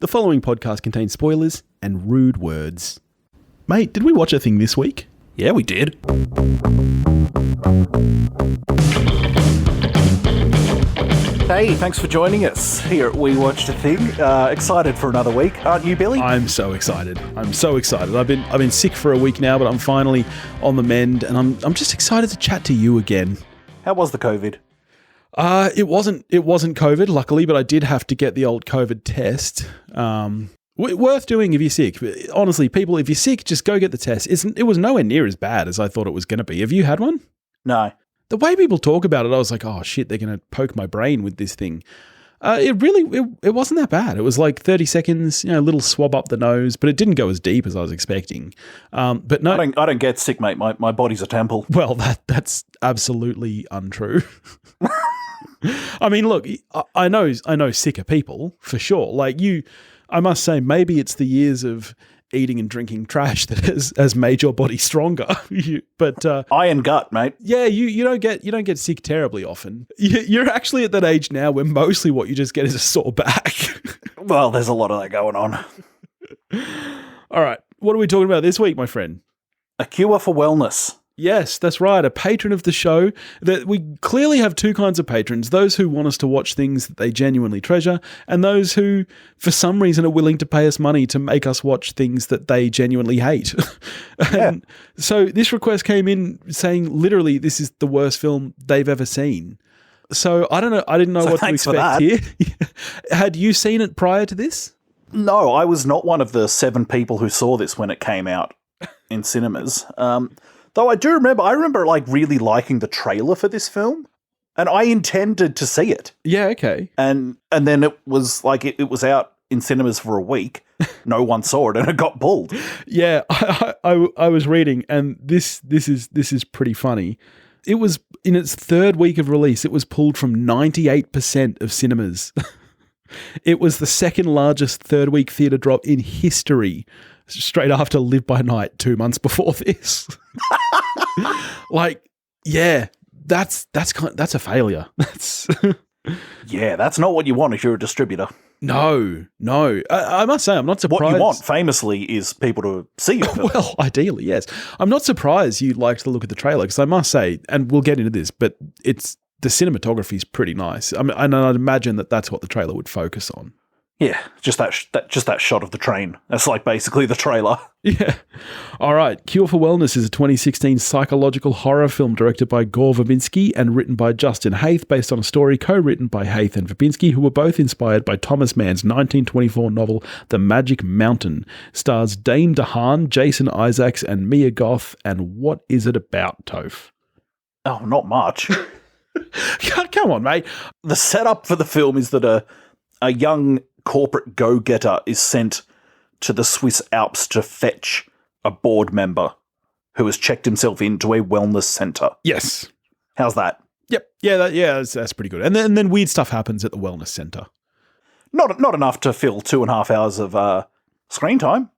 The following podcast contains spoilers and rude words. Mate, did we watch a thing this week? Yeah, we did. Hey, thanks for joining us here at We Watched a Thing. Excited for another week, aren't you, Billy? I'm so excited. I've been sick for a week now, but I'm finally on the mend, and I'm just excited to chat to you again. How was the COVID? It wasn't COVID, luckily, but I did have to get the old COVID test. Worth doing if you're sick. Honestly, people, if you're sick, just go get the test. It was nowhere near as bad as I thought it was going to be. Have you had one? No. The way people talk about it, I was like, oh shit, they're going to poke my brain with this thing. It wasn't that bad. It was like 30 seconds, a little swab up the nose, but it didn't go as deep as I was expecting. But no, I don't get sick, mate. My body's a temple. Well, that's absolutely untrue. I mean, look, I know sicker people for sure. I must say, maybe it's the years of eating and drinking trash that has made your body stronger. But iron gut, mate. Yeah, you don't get sick terribly often. You're actually at that age now where mostly what you just get is a sore back. Well, there's a lot of that going on. All right, what are we talking about this week, my friend? A cure for wellness. Yes, that's right. A patron of the show. That we clearly have two kinds of patrons: those who want us to watch things that they genuinely treasure, and those who, for some reason, are willing to pay us money to make us watch things that they genuinely hate. And so this request came in saying, literally, this is the worst film they've ever seen. So I don't know. I didn't know what to expect here. Had you seen it prior to this? No, I was not one of the 7 people who saw this when it came out in cinemas. Though I remember like really liking the trailer for this film, and I intended to see it. Yeah, okay. And then it was like it was out in cinemas for a week. No one saw it, and it got pulled. Yeah, I was reading, and this is pretty funny. It was in its 3rd week of release. It was pulled from 98% of cinemas. It was the 2nd largest 3rd week theater drop in history, straight after Live by Night 2 months before this. That's a failure. Yeah, that's not what you want if you're a distributor. No. I must say, I'm not surprised. What you want, famously, is people to see your film. Well, ideally, yes. I'm not surprised you liked the look of the trailer, because I must say, and we'll get into this, but the cinematography is pretty nice. I mean, and I'd imagine that's what the trailer would focus on. Yeah, just that shot of the train. That's like basically the trailer. Yeah. All right. Cure for Wellness is a 2016 psychological horror film directed by Gore Verbinski and written by Justin Haythe, based on a story co-written by Haythe and Verbinski, who were both inspired by Thomas Mann's 1924 novel The Magic Mountain. Stars Dane DeHaan, Jason Isaacs and Mia Goth. And what is it about, Toph? Oh, not much. Come on, mate. The setup for the film is that a young corporate go-getter is sent to the Swiss Alps to fetch a board member who has checked himself into a wellness centre. Yes. How's that? Yep. Yeah, that's pretty good. And then weird stuff happens at the wellness centre. Not enough to fill 2.5 hours of screen time.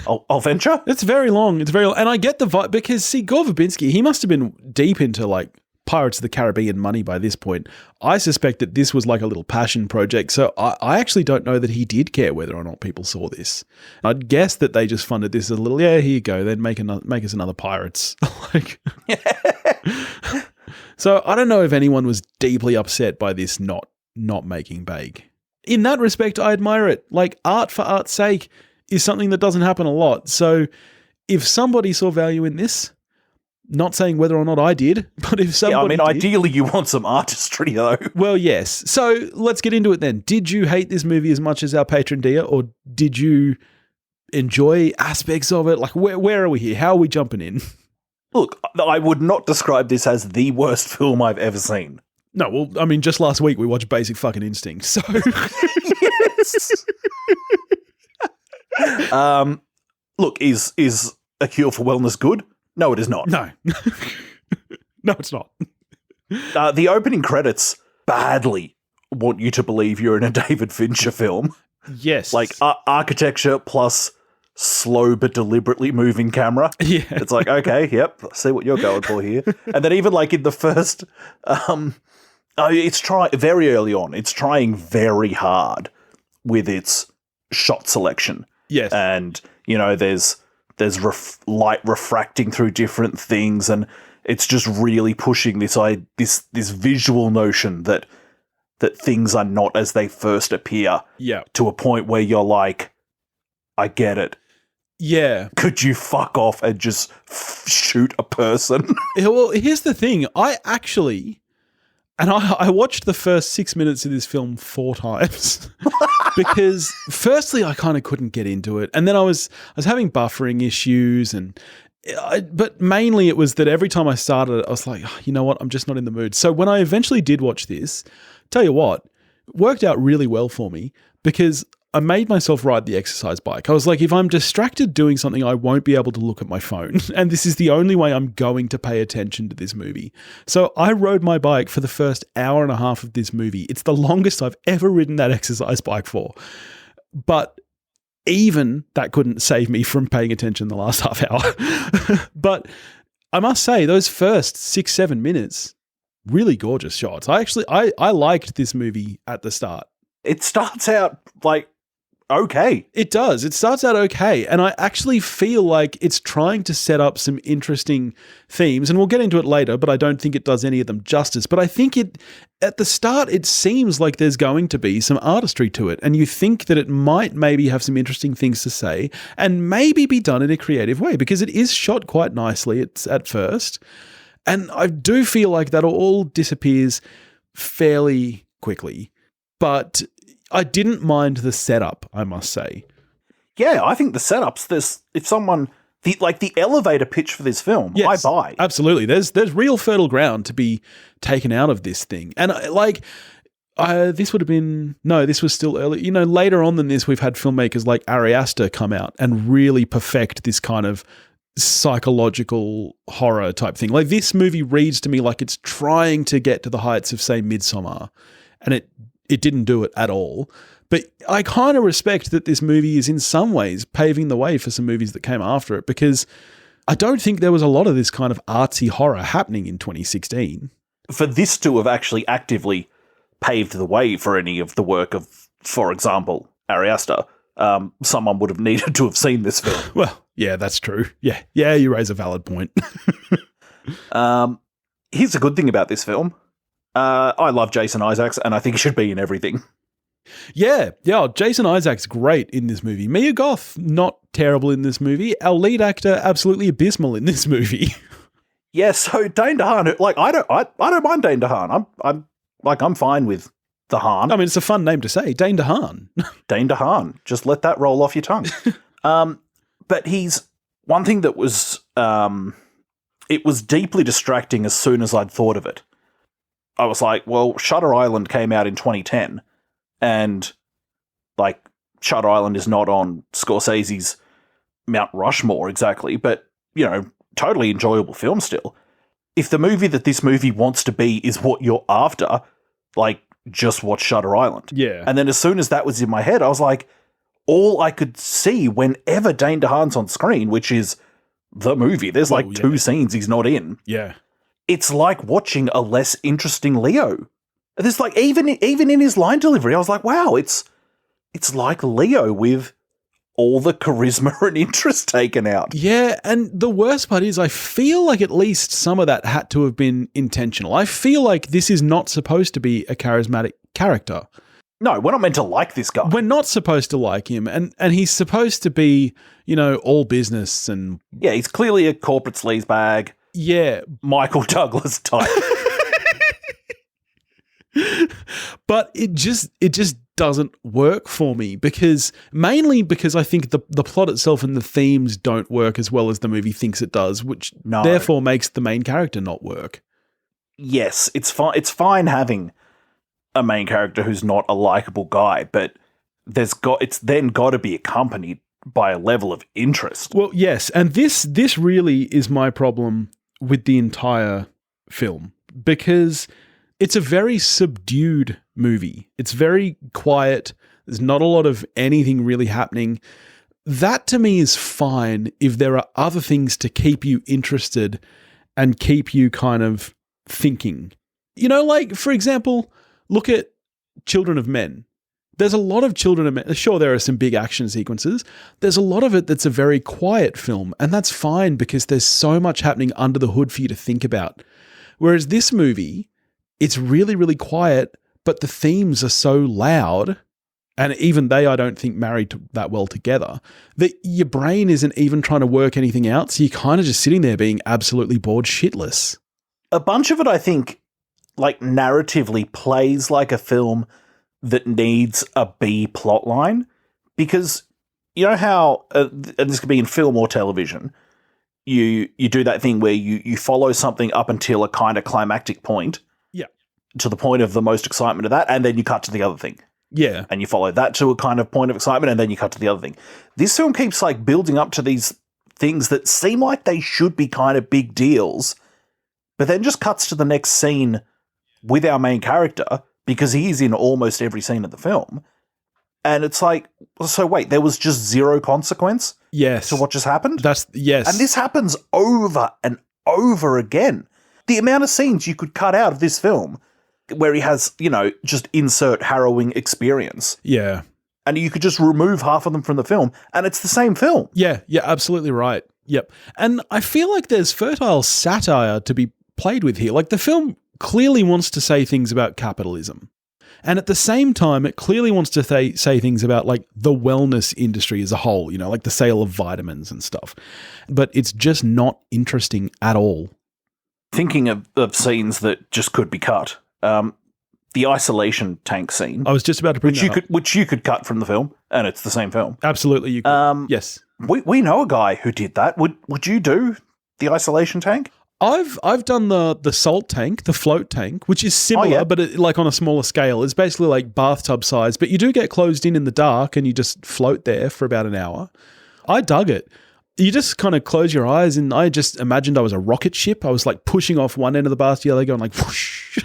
I'll venture. It's very long. And I get the vibe, because, see, Gore Verbinski, he must have been deep into, like, Pirates of the Caribbean money by this point. I suspect that this was like a little passion project, so I actually don't know that he did care whether or not people saw this. I'd guess that they just funded this as a little, here you go, then make us another Pirates. So I don't know if anyone was deeply upset by this not making Beg. In that respect, I admire it. Like, art for art's sake is something that doesn't happen a lot. So if somebody saw value in this, not saying whether or not I did, but if somebody did, ideally you want some artistry, though. Well, yes. So let's get into it then. Did you hate this movie as much as our patron Dia, or did you enjoy aspects of it? Like, where are we here? How are we jumping in? Look, I would not describe this as the worst film I've ever seen. No, well, I mean, just last week we watched Basic Fucking Instinct, so... Yes! Look, is A Cure for Wellness good? No, it is not. No. No, it's not. The opening credits badly want you to believe you're in a David Fincher film. Yes. Like, architecture plus slow but deliberately moving camera. Yeah. It's like, okay, yep, I see what you're going for here. And then even like in the first... it's very early on, it's trying very hard with its shot selection. Yes. And, there's light refracting through different things, and it's just really pushing this visual notion that things are not as they first appear. Yeah. To a point where you're like, I get it. Yeah. Could you fuck off and just shoot a person? Well, here's the thing. I watched the first 6 minutes of this film 4 times because firstly, I kind of couldn't get into it. And then I was having buffering issues but mainly it was that every time I started it, I was like, oh, you know what? I'm just not in the mood. So when I eventually did watch this, tell you what, it worked out really well for me because I made myself ride the exercise bike. I was like, if I'm distracted doing something, I won't be able to look at my phone. And this is the only way I'm going to pay attention to this movie. So I rode my bike for the first hour and a half of this movie. It's the longest I've ever ridden that exercise bike for. But even that couldn't save me from paying attention the last half hour. But I must say, those first 6-7 minutes, really gorgeous shots. I liked this movie at the start. It starts out like, okay. It does. It starts out okay. And I actually feel like it's trying to set up some interesting themes. And we'll get into it later, but I don't think it does any of them justice. But I think at the start, it seems like there's going to be some artistry to it. And you think that it might maybe have some interesting things to say and maybe be done in a creative way because it is shot quite nicely at first. And I do feel like that all disappears fairly quickly. But I didn't mind the setup, I must say. Yeah, I think the setups, the elevator pitch for this film, yes, I buy. Absolutely. There's real fertile ground to be taken out of this thing. And this was still early. Later on than this, we've had filmmakers like Ari Aster come out and really perfect this kind of psychological horror type thing. Like, this movie reads to me like it's trying to get to the heights of, say, Midsommar, and it didn't do it at all. But I kind of respect that this movie is in some ways paving the way for some movies that came after it, because I don't think there was a lot of this kind of artsy horror happening in 2016. For this to have actually actively paved the way for any of the work of, for example, Ari Aster, someone would have needed to have seen this film. Well, yeah, that's true. Yeah, you raise a valid point. Here's a good thing about this film. I love Jason Isaacs, and I think he should be in everything. Yeah, Jason Isaacs, great in this movie. Mia Goth, not terrible in this movie. Our lead actor, absolutely abysmal in this movie. Yeah, so Dane DeHaan, I don't mind Dane DeHaan. I'm fine with DeHaan. I mean, it's a fun name to say, Dane DeHaan. Dane DeHaan. Just let that roll off your tongue. But he's one thing that was, it was deeply distracting as soon as I'd thought of it. I was like, well, Shutter Island came out in 2010, and Shutter Island is not on Scorsese's Mount Rushmore exactly, but, totally enjoyable film still. If the movie that this movie wants to be is what you're after, just watch Shutter Island. Yeah. And then as soon as that was in my head, I was like, all I could see whenever Dane DeHaan's on screen, which is the movie, there's 2 scenes he's not in. Yeah. It's like watching a less interesting Leo. There's even in his line delivery, I was like, wow, it's like Leo with all the charisma and interest taken out. Yeah, and the worst part is I feel like at least some of that had to have been intentional. I feel like this is not supposed to be a charismatic character. No, we're not meant to like this guy. We're not supposed to like him, and he's supposed to be, all business and... Yeah, he's clearly a corporate sleazebag. Yeah. Michael Douglas type. But it just doesn't work for me mainly because I think the plot itself and the themes don't work as well as the movie thinks it does, which therefore makes the main character not work. Yes, it's fine having a main character who's not a likable guy, but it's then got to be accompanied by a level of interest. Well, yes, and this really is my problem with the entire film, because it's a very subdued movie. It's very quiet. There's not a lot of anything really happening. That to me is fine if there are other things to keep you interested and keep you kind of thinking. For example, look at Children of Men. There's a lot of children. Sure, there are some big action sequences. There's a lot of it that's a very quiet film, and that's fine because there's so much happening under the hood for you to think about. Whereas this movie, it's really, really quiet, but the themes are so loud, and even they, I don't think, married that well together, that your brain isn't even trying to work anything out, so you're kind of just sitting there being absolutely bored shitless. A bunch of it, I think, like narratively plays like a film that needs a B plot line, because you know how, and this could be in film or television, you do that thing where you follow something up until a kind of climactic point, yeah, to the point of the most excitement of that, and then you cut to the other thing. Yeah. And you follow that to a kind of point of excitement, and then you cut to the other thing. This film keeps like building up to these things that seem like they should be kind of big deals, but then just cuts to the next scene with our main character, because he's in almost every scene of the film. And it's like, so wait, there was just zero consequence to what just happened? Yes. And this happens over and over again. The amount of scenes you could cut out of this film where he has, just insert harrowing experience. Yeah. And you could just remove half of them from the film, and it's the same film. Yeah, absolutely right. Yep. And I feel like there's fertile satire to be played with here. Like, the film clearly wants to say things about capitalism. And at the same time, it clearly wants to say things about, like, the wellness industry as a whole, like the sale of vitamins and stuff. But it's just not interesting at all. Thinking of scenes that just could be cut, the isolation tank scene. I was just about to bring which you could cut from the film, and it's the same film. Absolutely, you could. Yes. We know a guy who did that. Would you do the isolation tank? I've done the salt tank, the float tank, which is similar, but like on a smaller scale. It's basically like bathtub size, but you do get closed in the dark and you just float there for about an hour. I dug it. You just kind of close your eyes, and I just imagined I was a rocket ship. I was like pushing off one end of the bath to the other, going like whoosh.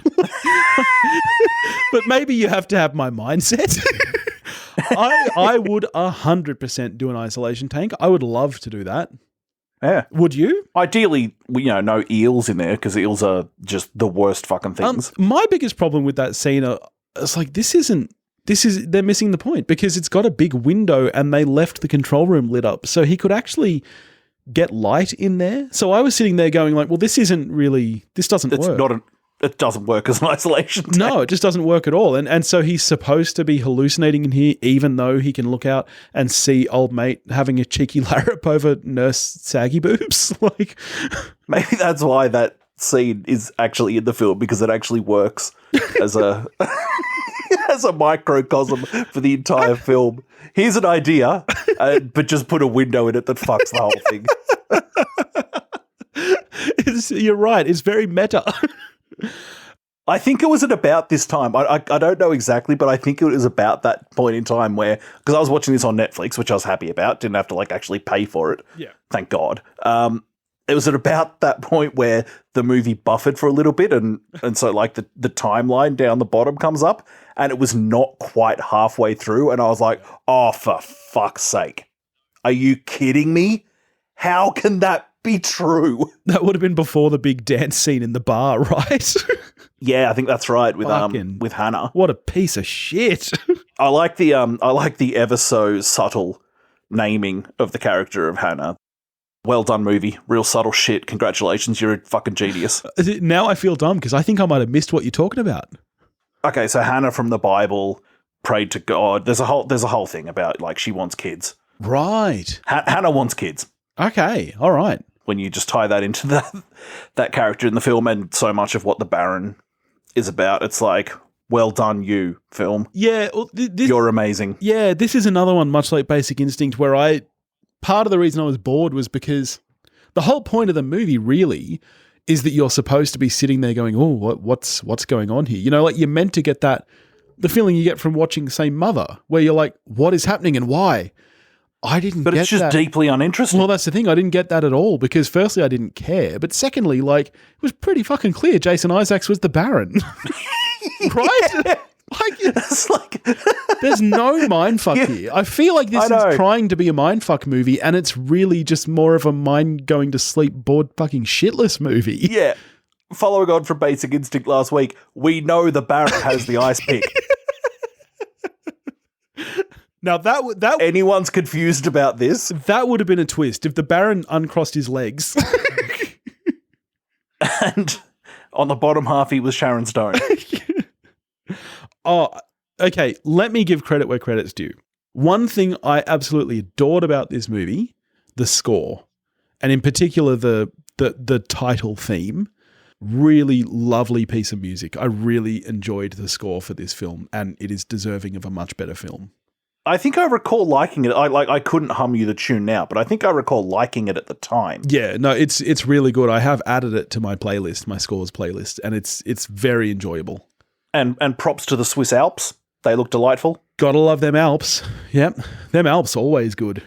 But maybe you have to have my mindset. I would 100% do an isolation tank. I would love to do that. Yeah. Would you? Ideally, no eels in there, because eels are just the worst fucking things. My biggest problem with that scene is like, they're missing the point, because it's got a big window and they left the control room lit up, so he could actually get light in there. So I was sitting there going like, well, this doesn't work. It doesn't work as an isolation tank. No, it just doesn't work at all. And so he's supposed to be hallucinating in here, even though he can look out and see old mate having a cheeky larrup over nurse saggy boobs. Like, maybe that's why that scene is actually in the film, because it actually works as a as a microcosm for the entire film. Here's an idea, but just put a window in it that fucks the whole thing. You're right. It's very meta. I think it was at about this time. I don't know exactly, but I think it was about that point in time where, because I was watching this on Netflix, which I was happy about, didn't have to like actually pay for it. Yeah. Thank God. It was at about that point where the movie buffered for a little bit, and so like the timeline down the bottom comes up, and it was not quite halfway through, and I was like, oh, for fuck's sake. Are you kidding me? How can that be true? That would have been before the big dance scene in the bar, right? Yeah, I think that's right, with Hannah. What a piece of shit. I like the ever so subtle naming of the character of Hannah. Well done, movie. Real subtle shit. Congratulations, you're a fucking genius. Now I feel dumb, because I think I might have missed what you're talking about. Okay, so Hannah from the Bible prayed to God. There's a whole thing about like she wants kids. Right. Hannah wants kids. Okay, all right. When you just tie that into that character in the film, and so much of what the Baron is about, it's like, well done, you film. Yeah, well, you're amazing. Yeah, this is another one, much like Basic Instinct, where part of the reason I was bored was because the whole point of the movie really is that you're supposed to be sitting there going, oh, what's going on here? Like, you're meant to get the feeling you get from watching, say, Mother, where you're like, what is happening and why? I didn't get that. But it's just deeply uninteresting. Well, that's the thing. I didn't get that at all, because firstly, I didn't care. But secondly, like, it was pretty fucking clear Jason Isaacs was the Baron. Right? Yeah. It's like there's no mindfuck here. I feel like this is trying to be a mindfuck movie, and it's really just more of a mind going to sleep bored fucking shitless movie. Yeah. Following on from Basic Instinct last week, we know the Baron has the ice pick. Now that Anyone's confused about this? that would have been a twist if the Baron uncrossed his legs. And on the bottom half, he was Sharon Stone. Oh, okay. Let me give credit where credit's due. One thing I absolutely adored about this movie, the score, and in particular the title theme. Really lovely piece of music. I really enjoyed the score for this film, and it is deserving of a much better film. I think I recall liking it. I couldn't hum you the tune now, but I think I recall liking it at the time. Yeah, no, it's really good. I have added it to my playlist, my scores playlist, and it's very enjoyable. And props to the Swiss Alps. They look delightful. Gotta love them Alps. Yep, them Alps always good.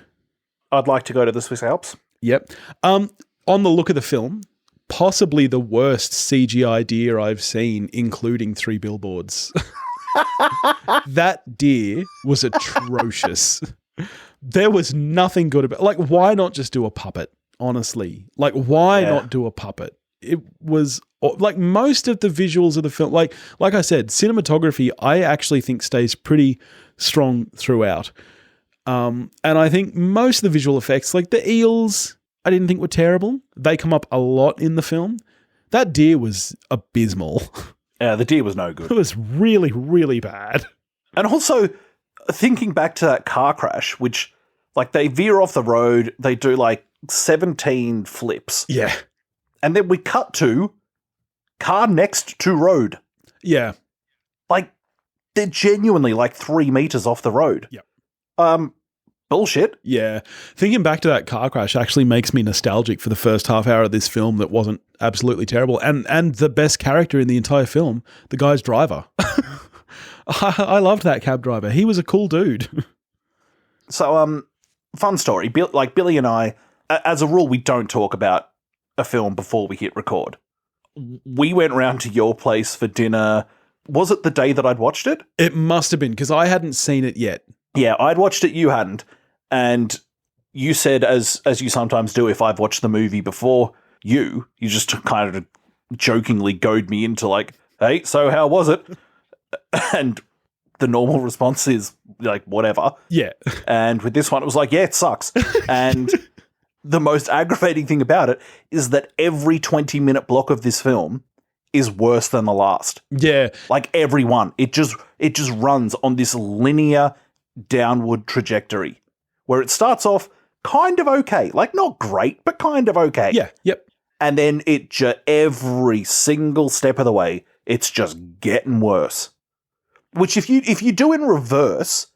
I'd like to go to the Swiss Alps. Yep. On the look of the film, possibly the worst CGI deer I've seen, including 3 billboards. That deer was atrocious. There was nothing good about it. Like, why not just do a puppet, honestly? Like, why not do a puppet? It was, like, most of the visuals of the film, like I said, cinematography, I actually think stays pretty strong throughout. And I think most of the visual effects, like the eels, I didn't think were terrible. They come up a lot in the film. That deer was abysmal. Yeah, the deer was no good. It was really, really bad. And also, thinking back to that car crash, which, like, they veer off the road, they do, like, 17 flips. Yeah. And then we cut to car next to road. Yeah. Like, they're genuinely, like, 3 meters off the road. Yep. Bullshit. Yeah. Thinking back to that car crash actually makes me nostalgic for the first half hour of this film that wasn't absolutely terrible. And the best character in the entire film, the guy's driver. I loved that cab driver. He was a cool dude. So, fun story. Like, Billy and I, as a rule, we don't talk about a film before we hit record. We went round to your place for dinner. Was it the day that I'd watched it? It must have been, because I hadn't seen it yet. Yeah, I'd watched it, you hadn't. And you said, as you sometimes do if I've watched the movie before you just kind of jokingly goad me into like, hey, so how was it? And the normal response is like, whatever. Yeah. And with this one, it was like, yeah, it sucks. And the most aggravating thing about it is that every 20-minute block of this film is worse than the last. Yeah. Like every one. It just runs on this linear downward trajectory where it starts off kind of okay. Like not great, but kind of okay. Yeah. Yep. And then every single step of the way, it's just getting worse. Which if you do in reverse,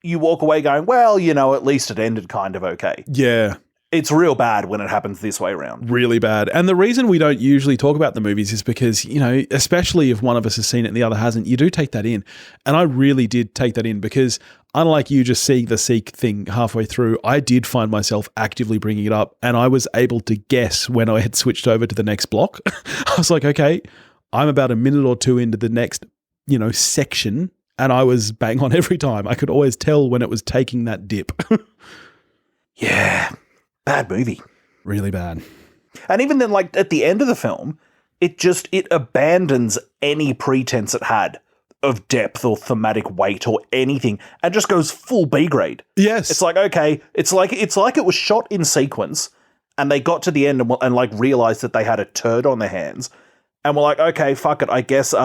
you walk away going, well, at least it ended kind of okay. Yeah. It's real bad when it happens this way around. Really bad. And the reason we don't usually talk about the movies is because, especially if one of us has seen it and the other hasn't, you do take that in. And I really did take that in because unlike you just seeing the Seek thing halfway through, I did find myself actively bringing it up and I was able to guess when I had switched over to the next block. I was like, okay, I'm about a minute or two into the next, section and I was bang on every time. I could always tell when it was taking that dip. Yeah. Bad movie. Really bad. And even then, like, at the end of the film, it abandons any pretense it had of depth or thematic weight or anything and just goes full B grade. Yes. It's like, okay, it's like it was shot in sequence and they got to the end and like realized that they had a turd on their hands and were like, okay, fuck it, I guess,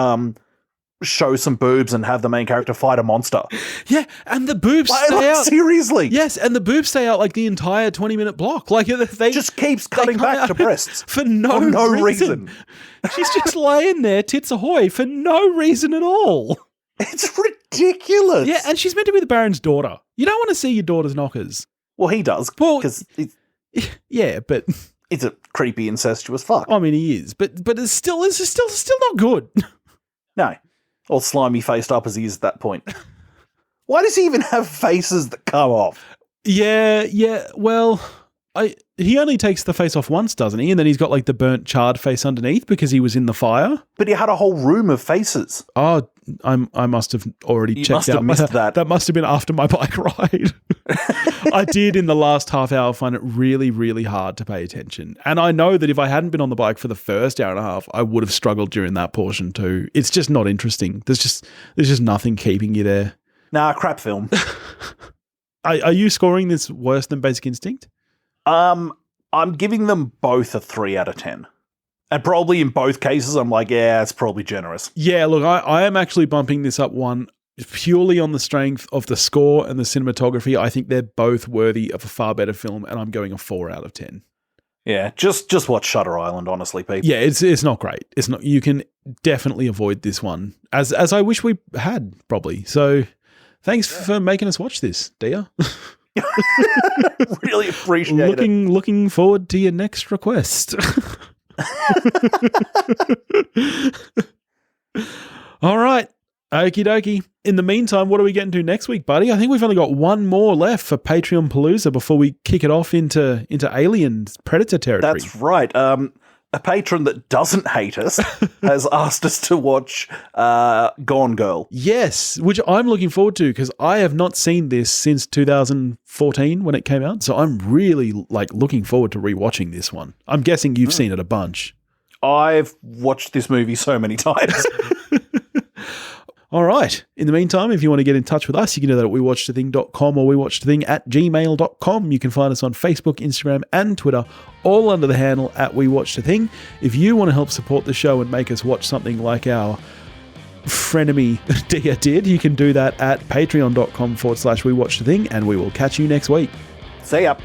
show some boobs and have the main character fight a monster. Yeah, and the boobs stay out. Seriously. Yes, and the boobs stay out like the entire 20-minute block. Like they just keeps cutting back to breasts. For no reason. She's just laying there, tits ahoy, for no reason at all. It's ridiculous. Yeah, and she's meant to be the Baron's daughter. You don't want to see your daughter's knockers. Well, he does. Well, because yeah, but it's a creepy, incestuous fuck. I mean, he is, but it's still not good. No. All slimy faced up as he is at that point. Why does he even have faces that come off? Yeah. Well, he only takes the face off once, doesn't he? And then he's got like the burnt, charred face underneath because he was in the fire. But he had a whole room of faces. Oh, I must have already checked out. You must have missed that. That must have been after my bike ride. I did in the last half hour find it really, really hard to pay attention. And I know that if I hadn't been on the bike for the first hour and a half, I would have struggled during that portion too. It's just not interesting. There's just nothing keeping you there. Nah, crap film. Are you scoring this worse than Basic Instinct? I'm giving them both a 3 out of 10. And probably in both cases, I'm like, yeah, it's probably generous. Yeah, look, I am actually bumping this up one purely on the strength of the score and the cinematography. I think they're both worthy of a far better film, and I'm going a 4 out of 10. Yeah, just watch Shutter Island, honestly, people. Yeah, it's not great. It's not. You can definitely avoid this one, as I wish we had, probably. So thanks for making us watch this, Dia. Really appreciate it. Looking forward to your next request. All right. Okie dokie. In the meantime, what are we getting to next week, buddy? I think we've only got one more left for Patreon Palooza before we kick it off into Alien Predator territory. That's right. A patron that doesn't hate us has asked us to watch Gone Girl. Yes, which I'm looking forward to because I have not seen this since 2014 when it came out. So I'm really looking forward to rewatching this one. I'm guessing you've seen it a bunch. I've watched this movie so many times. All right. In the meantime, if you want to get in touch with us, you can do that at wewatchedathing.com or wewatchedathing@gmail.com. You can find us on Facebook, Instagram, and Twitter, all under the handle @wewatchedathing. If you want to help support the show and make us watch something like our frenemy Dia did, you can do that at patreon.com/wewatchedathing, and we will catch you next week. See ya.